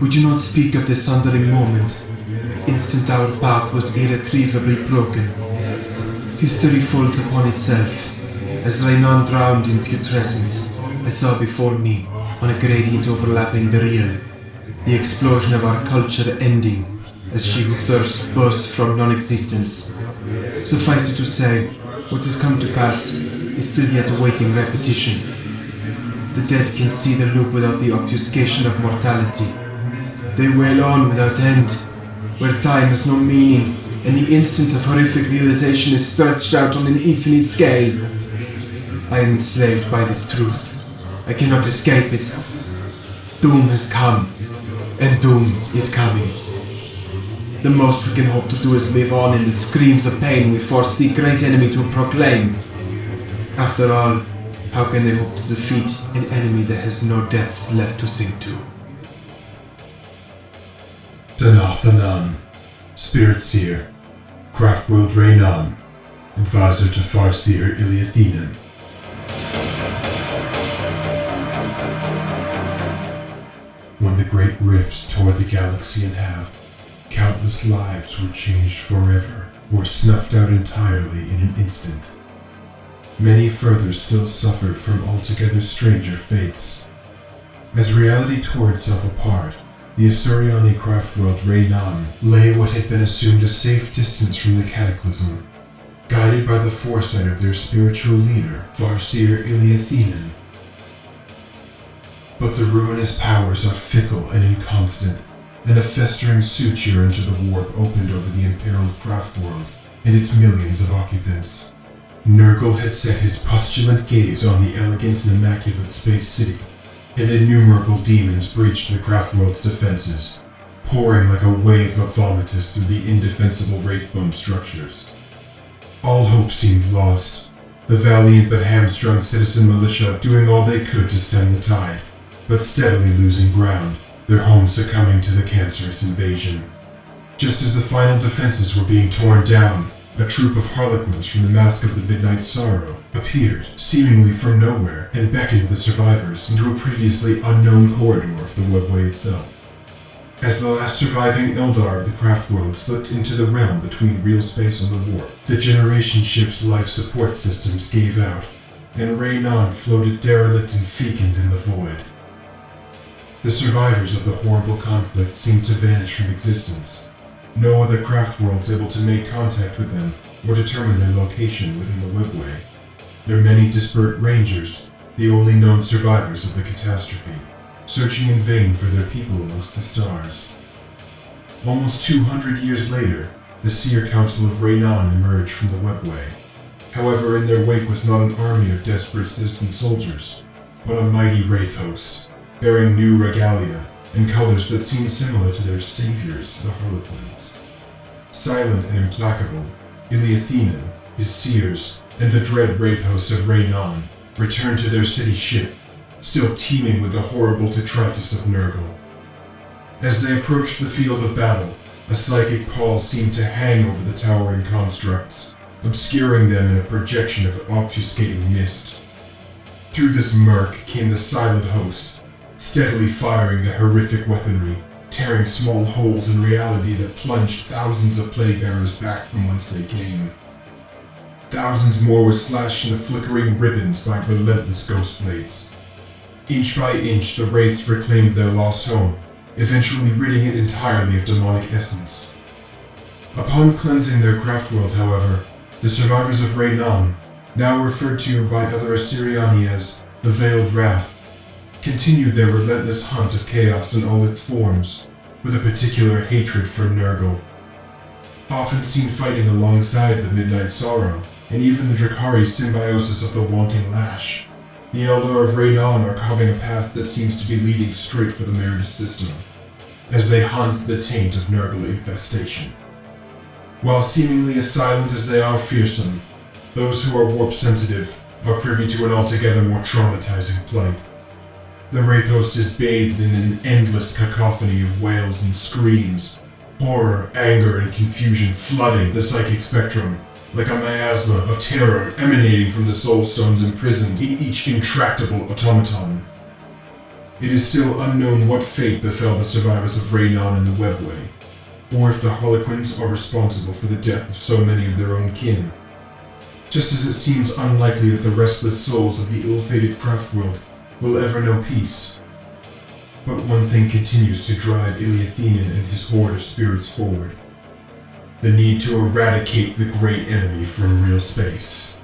We do not speak of the sundering moment, the instant our path was irretrievably broken. History folds upon itself. As Rai'naan drowned in putrescence, I saw before me, on a gradient overlapping the real, the explosion of our culture ending, as she who thirsts bursts from non-existence. Suffice it to say, what has come to pass is still yet awaiting repetition. The dead can see the loop without the obfuscation of mortality. They wail on without end, where time has no meaning, and the instant of horrific realization is stretched out on an infinite scale. I am enslaved by this truth. I cannot escape it. Doom has come, and doom is coming. The most we can hope to do is live on in the screams of pain we force the great enemy to proclaim. After all, how can they hope to defeat an enemy that has no depths left to sink to? Danathanan, Spirit Seer, Craftworld Rai'naan, Advisor to Farseer Iliathenan. When the Great Rift tore the galaxy in half, countless lives were changed forever, or snuffed out entirely in an instant. Many further still suffered from altogether stranger fates. As reality tore itself apart, the Asuryani Craftworld Rai'naan lay what had been assumed a safe distance from the cataclysm, guided by the foresight of their spiritual leader, Farseer Iliathenan. But the ruinous powers are fickle and inconstant, and a festering suture into the warp opened over the imperiled Craftworld and its millions of occupants. Nurgle had set his postulant gaze on the elegant and immaculate space city, and innumerable demons breached the Craftworld's defenses, pouring like a wave of vomitus through the indefensible Wraithbone structures. All hope seemed lost, the valiant but hamstrung citizen militia doing all they could to stem the tide, but steadily losing ground, their home succumbing to the cancerous invasion. Just as the final defenses were being torn down, a troop of harlequins from the Mask of the Midnight Sorrow appeared, seemingly from nowhere, and beckoned the survivors into a previously unknown corridor of the webway itself. As the last surviving Eldar of the Craftworld slipped into the realm between real space and the warp, the generation ship's life support systems gave out, and Rai'naan floated derelict and fecund in the void. The survivors of the horrible conflict seemed to vanish from existence. No other Craftworlds able to make contact with them or determine their location within the webway. Their many disparate rangers, the only known survivors of the catastrophe, searching in vain for their people amongst the stars. Almost 200 years later, the Seer Council of Rai'naan emerged from the webway. However, in their wake was not an army of desperate citizen soldiers, but a mighty wraith host, bearing new regalia and colors that seemed similar to their saviors, the Harlequins. Silent and implacable, Iliathenan, his seers, and the dread wraith host of Rai'naan returned to their city ship, still teeming with the horrible detritus of Nurgle. As they approached the field of battle, a psychic pall seemed to hang over the towering constructs, obscuring them in a projection of obfuscating mist. Through this murk came the silent host, steadily firing the horrific weaponry, tearing small holes in reality that plunged thousands of plague-bearers back from whence they came. Thousands more were slashed into flickering ribbons by relentless ghost blades. Inch by inch, the wraiths reclaimed their lost home, eventually ridding it entirely of demonic essence. Upon cleansing their Craftworld, however, the survivors of Rai'naan, now referred to by other Asuryani as the Veiled Wrath, continued their relentless hunt of chaos in all its forms, with a particular hatred for Nurgle. Often seen fighting alongside the Midnight Sorrow, and even the Drakari symbiosis of the Wanting Lash, the Eldar of Rai'naan are carving a path that seems to be leading straight for the Meritus system, as they hunt the taint of Nurgle infestation. While seemingly as silent as they are fearsome, those who are warp-sensitive are privy to an altogether more traumatizing plight. The Wraith Host is bathed in an endless cacophony of wails and screams, horror, anger, and confusion flooding the psychic spectrum, like a miasma of terror emanating from the soul stones imprisoned in each intractable automaton. It is still unknown what fate befell the survivors of Rai'naan and the Webway, or if the Harlequins are responsible for the death of so many of their own kin. Just as it seems unlikely that the restless souls of the ill-fated Craftworld will ever know peace. But one thing continues to drive Iliathenan and his horde of spirits forward. The need to eradicate the great enemy from real space.